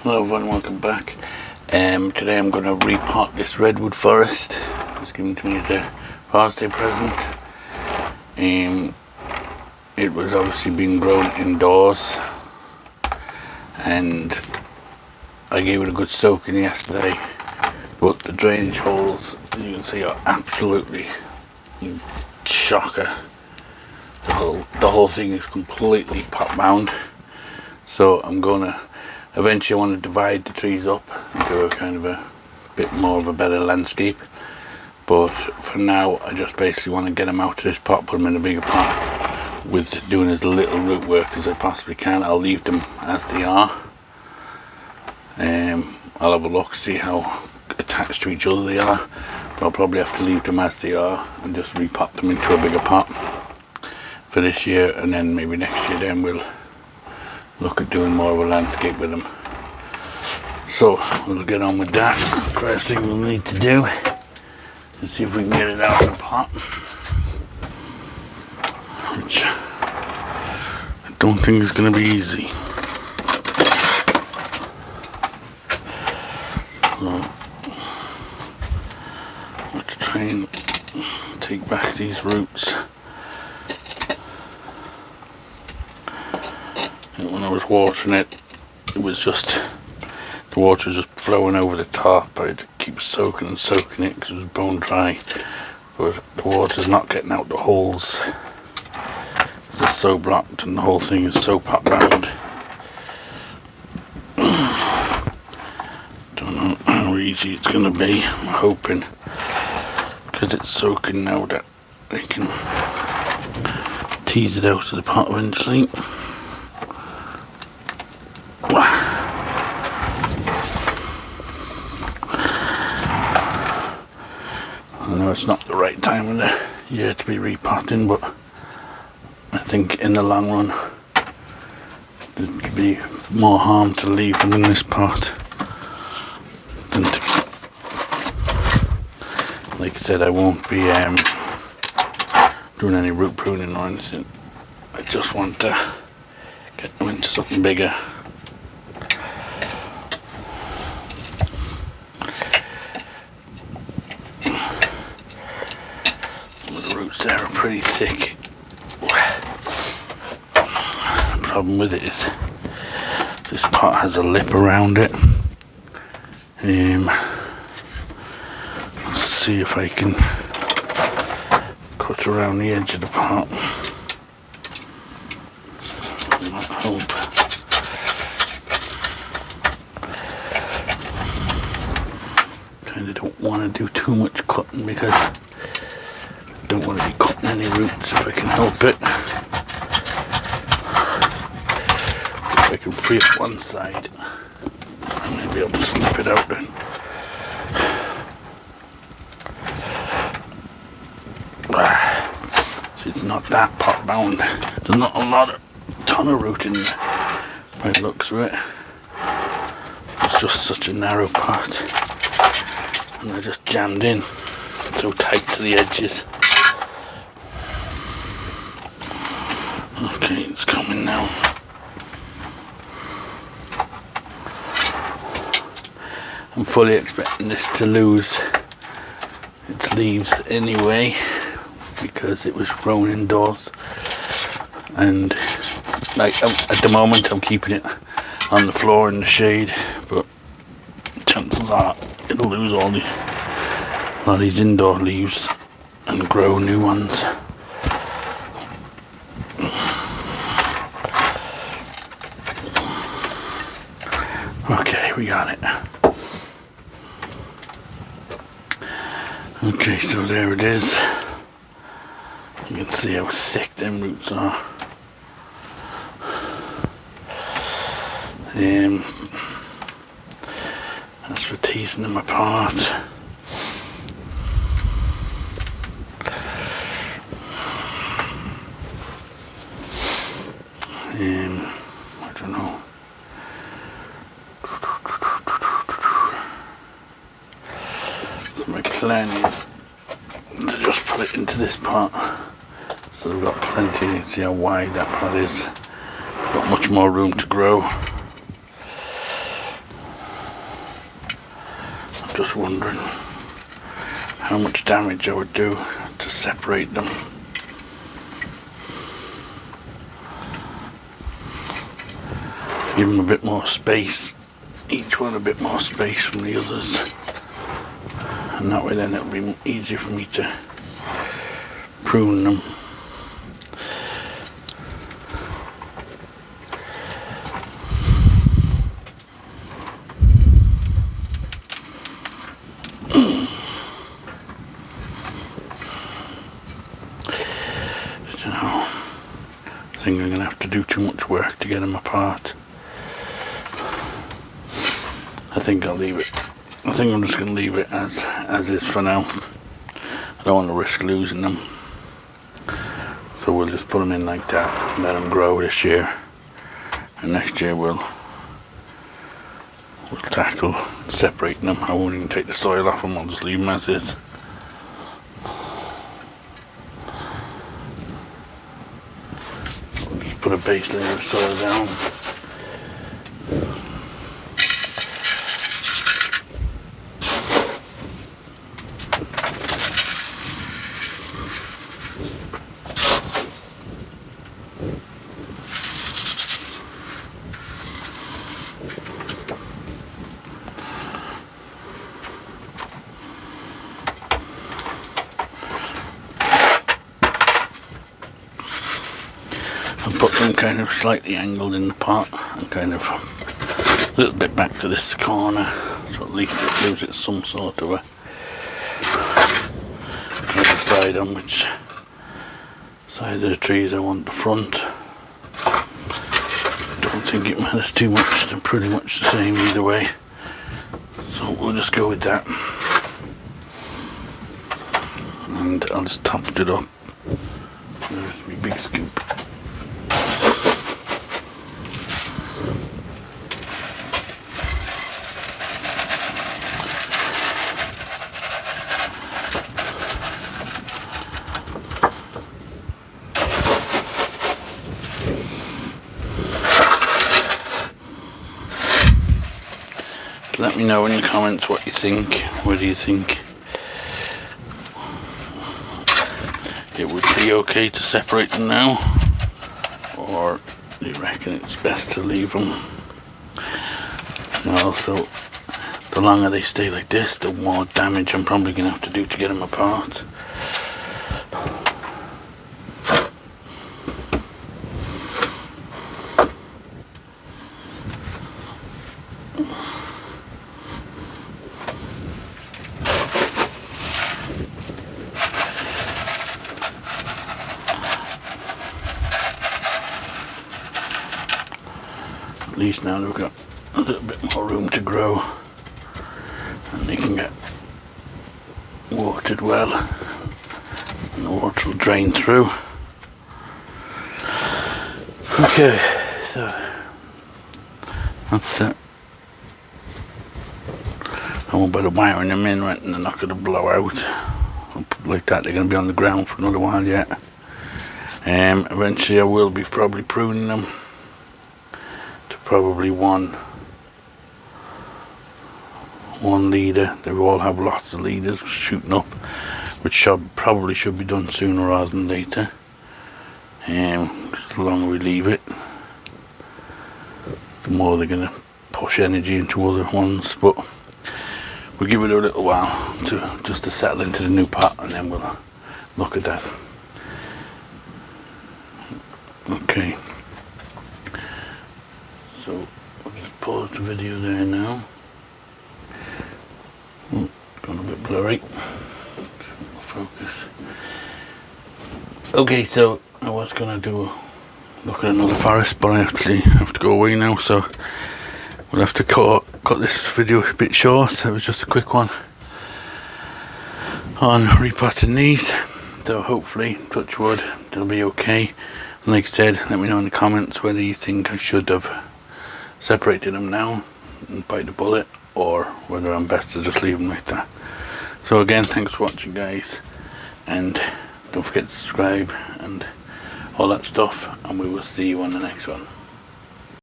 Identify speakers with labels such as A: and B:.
A: Hello everyone, welcome back. Today I'm going to repot this redwood forest. It was given to me as a Father's Day present. It was obviously being grown indoors, and I gave it a good soaking yesterday, but the drainage holes, you can see, are absolutely shocker. The whole thing is completely pot bound, so I'm gonna eventually want to divide the trees up and do a kind of a bit more of a better landscape. But for now, I just basically want to get them out of this pot, put them in a bigger pot, with doing as little root work as I possibly can. I'll leave them as they are. I'll have a look, see how attached to each other they are, but I'll probably have to leave them as they are and just repot them into a bigger pot for this year, and then maybe next year then we'll look at doing more of a landscape with them. So we'll get on with that. First thing we'll need to do is see if we can get it out of the pot, which I don't think is going to be easy. So let's try and take back these roots. When I was watering it, it was just, the water was just flowing over the top. I had to keep soaking and soaking it because it was bone dry, but the water's not getting out the holes. It's just so blocked, and the whole thing is so pot bound. Don't know how easy it's going to be. I'm hoping, because it's soaking now, that I can tease it out of the pot eventually. I know it's not the right time of the year to be repotting, but I think in the long run there could be more harm to leave them in this pot than to, like I said, I won't be doing any root pruning or anything. I just want to get them into something bigger. They're pretty thick. The problem with it is this pot has a lip around it. Let's see if I can cut around the edge of the pot. Might help. Kinda don't want to do too much cutting because I don't want to be cutting any roots if I can help it. If I can free up one side, I may be able to snip it out then. So it's not that pot bound. There's not a ton of root in there by the looks of it. It's just such a narrow pot, and I just jammed in so tight to the edges. Okay, it's coming now. I'm fully expecting this to lose its leaves anyway, because it was grown indoors, and like at the moment I'm keeping it on the floor in the shade, but chances are it'll lose all these indoor leaves and grow new ones. Okay, we got it. Okay, so there it is. You can see how thick them roots are. That's for teasing them apart. I don't know. So my plan is to just put it into this pot. So we've got plenty. You can see how wide that pot is. Got much more room to grow. just wondering how much damage I would do to separate them. Give them a bit more space, each one a bit more space from the others, and that way then it'll be easier for me to prune them. So, I think I'm going to have to do too much work to get them apart. I think I'll leave it. I think I'm just going to leave it as is for now. I don't want to risk losing them. So we'll just put them in like that, let them grow this year. And next year we'll tackle separating them. I won't even take the soil off them, I'll just leave them as is. So I'll just put a base layer of soil down. Put them kind of slightly angled in the pot and kind of a little bit back to this corner, so at least it gives it some sort of a kind of decide on which side of the trees I want the front. Don't think it matters too much, they're pretty much the same either way, so we'll just go with that. And I'll just top it up. There's my big scoop. Let me know in the comments what you think. Whether you think it would be okay to separate them now, or you reckon it's best to leave them. And also, the longer they stay like this, the more damage I'm probably going to have to do to get them apart. At least now they've got a little bit more room to grow and they can get watered well and the water will drain through. Okay, so that's it. I won't bother wiring them in, right, and they're not going to blow out like that. They're going to be on the ground for another while yet. Eventually I will be probably pruning them. Probably one leader. They all have lots of leaders shooting up, which probably should be done sooner rather than later. The longer we leave it, the more they're going to push energy into other ones. But we'll give it a little while just to settle into the new pot, and then we'll look at that. Okay. So I'll just pause the video there now. Oh, gone a bit blurry. Focus. Okay, so I was gonna look at another forest, but I actually have to go away now, so we'll have to cut this video a bit short. It was just a quick one on repotting these. So hopefully, touch wood, they'll be okay. And like I said, let me know in the comments whether you think I should have separated them now and bite the bullet, or whether I'm best to just leave them like that. So again, thanks for watching guys, and don't forget to subscribe and all that stuff, and we will see you on the next one.